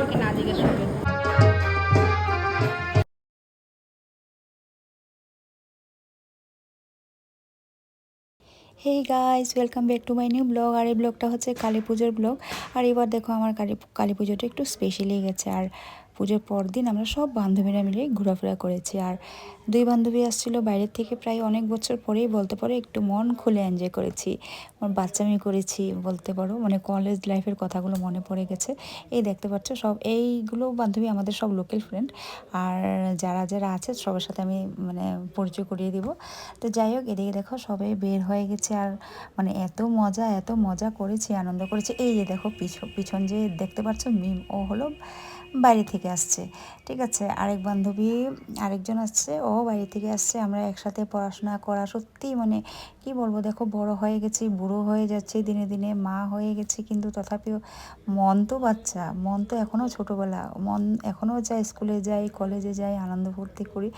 ওদেরকে না জিজ্ঞেস করবে। Hey guys, welcome back to my new vlog. আর এই ব্লগটা হচ্ছে কালী পুজোর ব্লগ। আর এবার দেখো আমার কালী পুজোটা একটু স্পেশালি গেছে। আর পুজোর পর দিন আমরা সব বান্ধবীরা মিলে ঘোরাফেরা করেছি। আর দুই বান্ধবী আসছিল বাইরের থেকে, প্রায় অনেক বছর পরেই বলতে পারো একটু মন খুলে এনজয় করেছি। আমার বাচ্চামি করেছি বলতে পারো, মানে কলেজ লাইফের কথাগুলো মনে পড়ে গেছে। এই দেখতে পাচ্ছ সব এইগুলো বান্ধবী আমাদের সব লোকাল ফ্রেন্ড। আর যারা যারা আছে সবার সাথে আমি মানে পরিচয় করিয়ে দিব। তো যাই হোক, এদিকে দেখো সবাই বের হয়ে গেছে। আর মানে এত মজা করেছি, আনন্দ করেছি। এই যে দেখো পিছন যে দেখতে পাচ্ছ মিম, ও হলো বাইরে থেকে আসছে। ঠিক আছে, আরেক বান্ধবী আরেকজন আসছে, ও বাইরে থেকে আসছে। আমরা একসাথে পড়াশোনা করা, সত্যি মানে কি বলবো, দেখো বড় হয়ে গেছি, বুড়ো হয়ে যাচ্ছি দিনে দিনে, মা হয়ে গেছি, কিন্তু তথাপিও মন তো বাচ্চা, মন তো এখনও ছোটোবেলা, মন এখনও যায়, স্কুলে যাই, কলেজে যাই, আনন্দ ফুর্তি করি।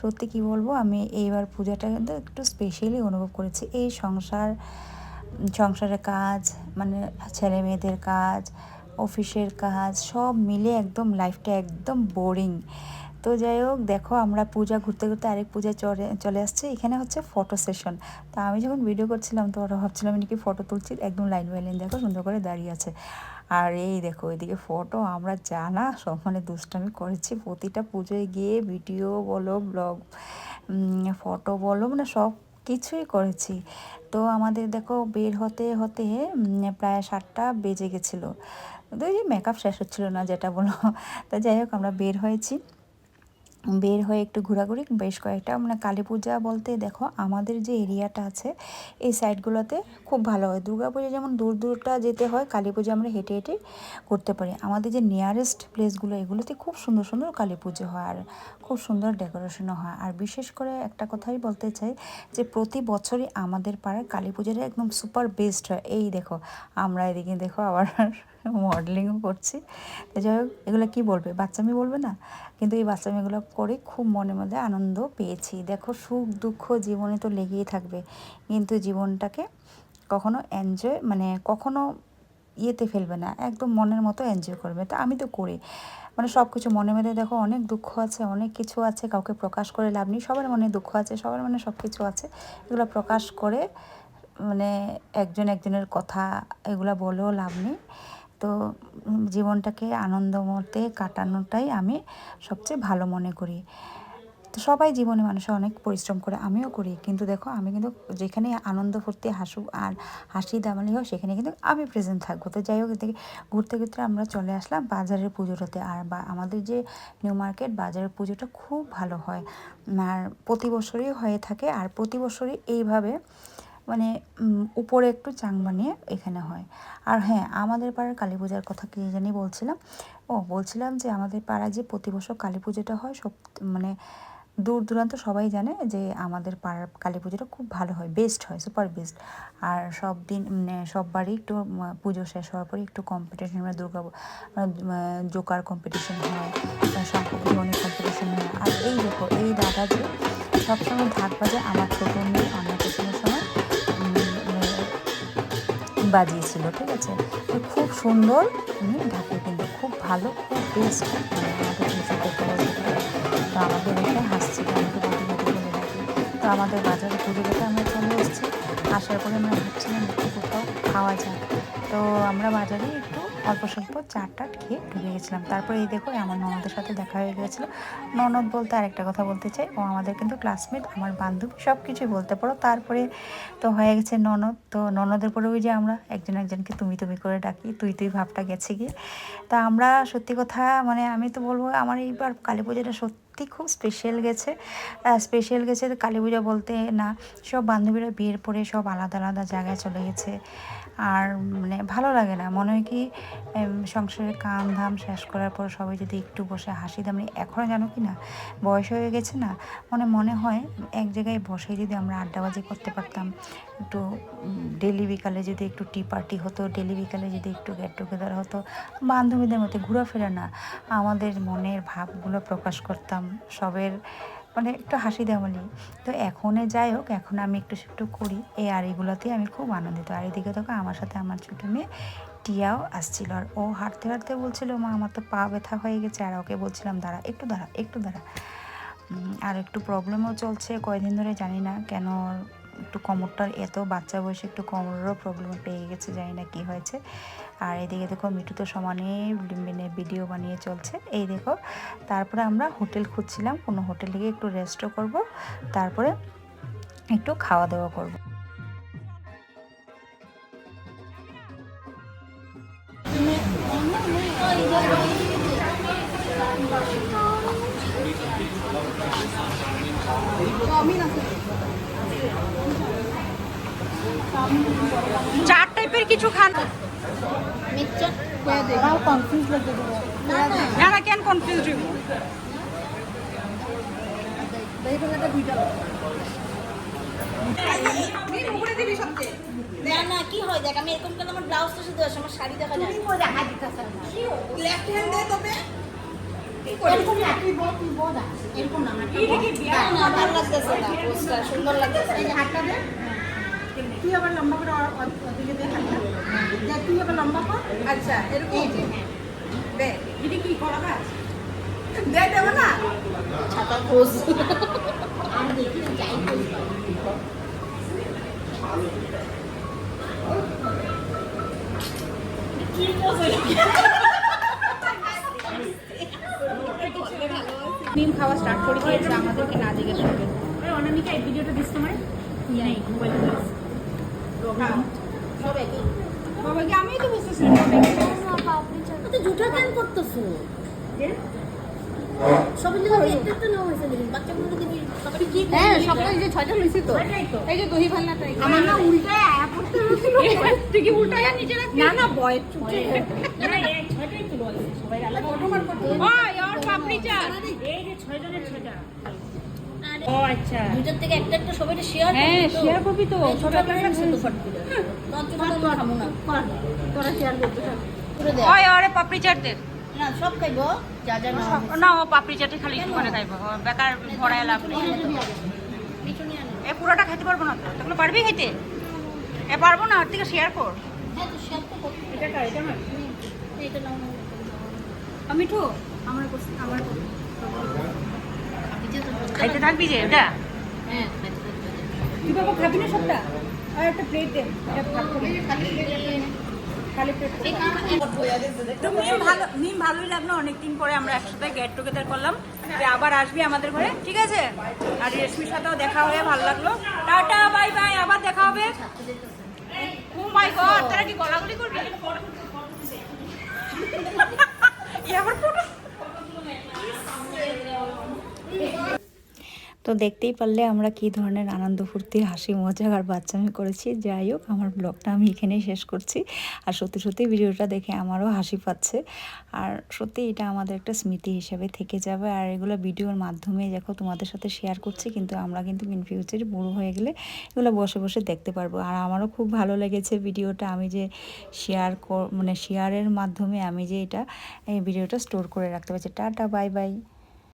সত্যি কি বলবো, আমি এইবার পূজাটা কিন্তু একটু স্পেশালি অনুভব করেছি। এই সংসারের কাজ, মানে ছেলে মেয়েদের কাজ, অফিসের কাজ সব মিলে একদম লাইফটা একদম বোরিং। তো যাই হোক, দেখো আমরা পূজা ঘুরতে ঘুরতে আরেক পূজায় চলে আসছে। এখানে হচ্ছে ফটো সেশন। তো আমি যখন ভিডিও করছিলাম তো ওরা ভাবছিলাম নাকি ফটো তুলছি, একদম লাইন বাই লাইন দেখো সুন্দর করে দাঁড়িয়ে আছে। আর এই দেখো এদিকে ফটো, আমরা জানা সব মানে দুষ্টামি করেছি প্রতিটা পুজোয় গিয়ে, ভিডিও বলো, ব্লগ, ফটো বলো, মানে সব কিছুই করেছি। তো আমাদের দেখো বের হতে হতে প্রায় 7টা বেজে গেছিলো। তো এই মেকআপ শেষ হচ্ছিলো না যেটা বলো। তো যাই হোক, আমরা বের হয়েছি, বের হয়ে একটু ঘোরাঘুরি বেশ কয়েকটা, মানে কালী পূজা বলতে দেখো আমাদের যে এরিয়াটা আছে এই সাইডগুলোতে খুব ভালো হয়। দুর্গাপূজা যেমন দূর দূরটা যেতে হয়, কালী পূজা আমরা হেঁটে হেঁটে করতে পারি। আমাদের যে নিয়ারেস্ট প্লেসগুলো এগুলোতে খুব সুন্দর সুন্দর কালী পুজো হয়, আর খুব সুন্দর ডেকোরেশনও হয়। আর বিশেষ করে একটা কথাই বলতে চাই যে প্রতি বছরই আমাদের পাড়ায় কালী পুজোটা একদম সুপার বেস্ট হয়। এই দেখো আমরা এদিকে দেখো আবার মডেলিংও করছি। তো যাই হোক, এগুলো কী বলবে, বাচ্চামি বলবে না, কিন্তু এই বাচ্চামিগুলো করে খুব মনের মধ্যে আনন্দ পেয়েছি। দেখো সুখ দুঃখ জীবনে তো লেগেই থাকবে, কিন্তু জীবনটাকে কখনো এনজয় মানে কখনো ইয়েতে ফেলবে না, একদম মনের মতো এনজয় করবে। তা আমি তো করি, মানে সব কিছু মনের মধ্যে দেখো অনেক দুঃখ আছে, অনেক কিছু আছে, কাউকে প্রকাশ করে লাভ নেই। সবার মনে দুঃখ আছে, সবার মনে সব কিছু আছে, এগুলো প্রকাশ করে মানে একজন একজনের কথা এগুলো বলেও লাভ নেই। তো জীবনটাকে আনন্দ মতে কাটানোটাই আমি সবচেয়ে ভালো মনে করি। তো সবাই জীবনে মানুষে অনেক পরিশ্রম করে, আমিও করি, কিন্তু দেখো আমি কিন্তু যেখানে আনন্দ ফুর্তি আর হাসি দামালি হয় সেখানে কিন্তু আমি প্রেজেন্ট থাকবো। তো যাই হোক, এদিকে ঘুরতে ঘুরতে আমরা চলে আসলাম বাজারের পুজোটাতে। আর আমাদের যে নিউ মার্কেট বাজারের পুজোটা খুব ভালো হয়, আর প্রতি বছরই হয়ে থাকে। আর প্রতি বছরই এইভাবে মানে উপরে একটু চাং বানিয়ে এখানে হয়। আর হ্যাঁ, আমাদের পাড়ার কালী পূজার কথা কী জানি বলছিলাম যে আমাদের পাড়ায় যে প্রতি বছর কালী পুজোটা হয়, সব মানে দূর দূরান্ত সবাই জানে যে আমাদের পাড়ার কালী পুজোটা খুব ভালো হয়, বেস্ট হয়, সুপার বেস্ট। আর সব দিন মানে সব বাড়ি একটু পুজো শেষ হওয়ার পরে একটু কম্পিটিশন, মানে জোকার কম্পিটিশন হয়, শঙ্খধ্বনি কম্পিটিশন হয়। আর এই দেখো এই দাদা যে সবসময় ঢাক বাজে, আমার ছোটো মেয়ে অন্নপ্রাশনের সময় বাজিয়েছিল। ঠিক আছে, তো খুব সুন্দর উনি ঢাকে, কিন্তু খুব ভালো, খুব বেস্ট, মানে আমাদের পুজো করতে বলতে পারে। তো আমাদের দেখে হাসছিল, আমাকে বটি বটি বলে ডাকে। তো আমাদের বাজারে পুজো দেখে আমরা চলে এসেছি। আসার পরে আমরা ভাবছিলাম একটু কোথাও খাওয়া যাক। তো আমরা বাজারে একটু অল্প স্বল্প চাট টাট খেয়ে ঢুকে গেছিলাম। তারপরে এই দেখো আমার ননদের সাথে দেখা হয়ে গেছিলো। ননদ বলতে আরেকটা কথা বলতে চাই, ও আমাদের কিন্তু ক্লাসমেট, আমার বান্ধবী, সব কিছুই বলতে পারো। তারপরে তো হয়ে গেছে ননদ। তো ননদের পরে ওই যে আমরা একজন একজনকে তুমি তুমি করে ডাকি, তুই ভাবটা গেছে গিয়ে। তা আমরা সত্যি কথা মানে আমি তো বলবো আমার এইবার কালী পুজোটা সত্যি খুব স্পেশাল গেছে। কালী পূজা বলতে না, সব বান্ধবীরা বিয়ের পরে সব আলাদা আলাদা জায়গায় চলে গেছে। আর মানে ভালো লাগে না, মনে হয় কি সংসারের কাম ধাম শেষ করার পর সবাই যদি একটু বসে হাসি দামি, এখনও জানো কি না বয়স হয়ে গেছে না, মনে হয় এক জায়গায় বসে যদি আমরা আড্ডাবাজি করতে পারতাম, একটু ডেলি বিকালে যদি একটু টি পার্টি হতো, ডেলি বিকালে যদি একটু গেট টুগেদার হতো, বান্ধবীদের মধ্যে ঘোরাফেরা না, আমাদের মনের ভাবগুলো প্রকাশ করতাম সবের, মানে একটু হাসি দেওয়ালি। তো এখনে যাই হোক, এখন আমি একটু করি এই, আর এগুলোতেই আমি খুব আনন্দিত। আর এদিকে দেখো আমার সাথে আমার ছোটো মেয়ে টিয়াও আসছিল, আর ও হাঁটতে হাঁটতে বলছিল মা আমার তো পা ব্যথা হয়ে গেছে, আর ওকে বলছিলাম দাঁড়া একটু দাঁড়া একটু দাঁড়া। আর একটু প্রবলেমও চলছে কয়দিন ধরে, জানি না কেন একটু কোমরটার, এত বাচ্চা বয়সে একটু কোমরেরও প্রবলেম পেয়ে গেছে, জানি না কি হয়েছে। আর এদিকে দেখো মিঠু তো সমানে মানে ভিডিও বানিয়ে চলছে, এই দেখো। তারপরে আমরা হোটেল খুঁজছিলাম, কোনো হোটেলে গিয়ে একটু রেস্টও করব, তারপরে একটু খাওয়া দাওয়া করব। চার টাইপের কিছু খান, না না কেন কনফিউজ হইব। না না কি হয় দেখ, আমি এরকম করলে আমার ব্লাউজটা শুধু আসে, আমার শাড়ি দেখা যায় লেফট হ্যান্ড দে তবে এরকম না তুই বল না এরকম না না ভালো লাগতেছে না, পোস্টার সুন্দর লাগতেছে। এই যে হাতটা দে, তুই আবার লম্বা করে ওদিকে দে হাতটা, যা তুই আবার লম্বা কর। আচ্ছা এরকম এই যে দে, এটা কি করা কাজ দে দেব না ছাতা পোজ আমি দেখি যাই করি। ডিম খাওয়া স্টার্ট করে দিয়েছে আমাদেরকে না জিজ্ঞেস করে। অনামিকা এই ভিডিওটা দিস তোমার নেই মোবাইলে দিস প্রোগ্রাম সব একই বাবাকে আমি তো বুঝতেছি না তো জুটা কেন করতেছো সব জায়গায় একটা তো নাও হইছে দেখি বাচ্চাগুলো দিবি সবাই কি হ্যাঁ সকালে যে 6টা লইছি তো এই যে দহি ভালনাটা আমার না উল্টা আয়া পড়তে হইছিল তুই কি উল্টায়া নিচে রাখবি না না বয়ের চুপে না এই 6টাই তো লইছে সবাই আলাদা অটোমার করতে ওই আর পাপড়ি চাট এই যে 6 জনের 6টা ও আচ্ছা দুইটার থেকে একটা একটা সবাইটা শেয়ার হ্যাঁ শেয়ার করবি তো সবাই আপনারা রাখছেন তো ফট করে তো খামু না কর তোরা শেয়ার করতে থাক পুরো দে ওই আরে পাপড়ি চাট দে না সব খাইবো যা যা না ও পাপড়ি চাটে খালি একটু করে খাইবো বেকার ভরায় লাভ নেই এ পুরোটা খেতে পারবো না তো তাহলে পারবি খেতে এ পারবো না আর থেকে শেয়ার কর হ্যাঁ তো শেয়ার তো করতে এটা না এটা নাও আমি তো আমার খাইতে থাকবি যে এটা হ্যাঁ তুই বাবা খাবি না সবটা আর একটা প্লেট দে এটা ভাত করে খালি প্লেট তো মিম ভালোই লাগলো, অনেকদিন পরে আমরা একসাথে গেট টুগেদার করলাম, যে আবার আসবি আমাদের ঘরে, ঠিক আছে? আর রেশমির সাথেও দেখা হয়ে ভালো লাগলো, টাটা বাই বাই, আবার দেখা হবে। ও মাই গড, তারা কি গলাগলি করবে? এবার ফটো তো দেখতেই পারলে আমরা কি ধরনের আনন্দ ফুর্তি হাসি মজা আর বাচ্চামি করেছি। যাই হোক, আমার ব্লগটা আমি এখানেই শেষ করছি। আর সত্যি সত্যি ভিডিওটা দেখে আমারও হাসি পাচ্ছে, আর সত্যি এটা আমাদের একটা স্মৃতি হিসেবে থেকে যাবে। আর এগুলো ভিডিওর মাধ্যমে দেখো তোমাদের সাথে শেয়ার করছি, কিন্তু আমরা কিন্তু ইন ফিউচারে বড়ো হয়ে গেলে এগুলো বসে বসে দেখতে পারবো। আর আমারও খুব ভালো লেগেছে ভিডিওটা, আমি যে শেয়ারের মাধ্যমে আমি যে এই ভিডিওটা স্টোর করে রাখতে পারছি। Tata bye bye.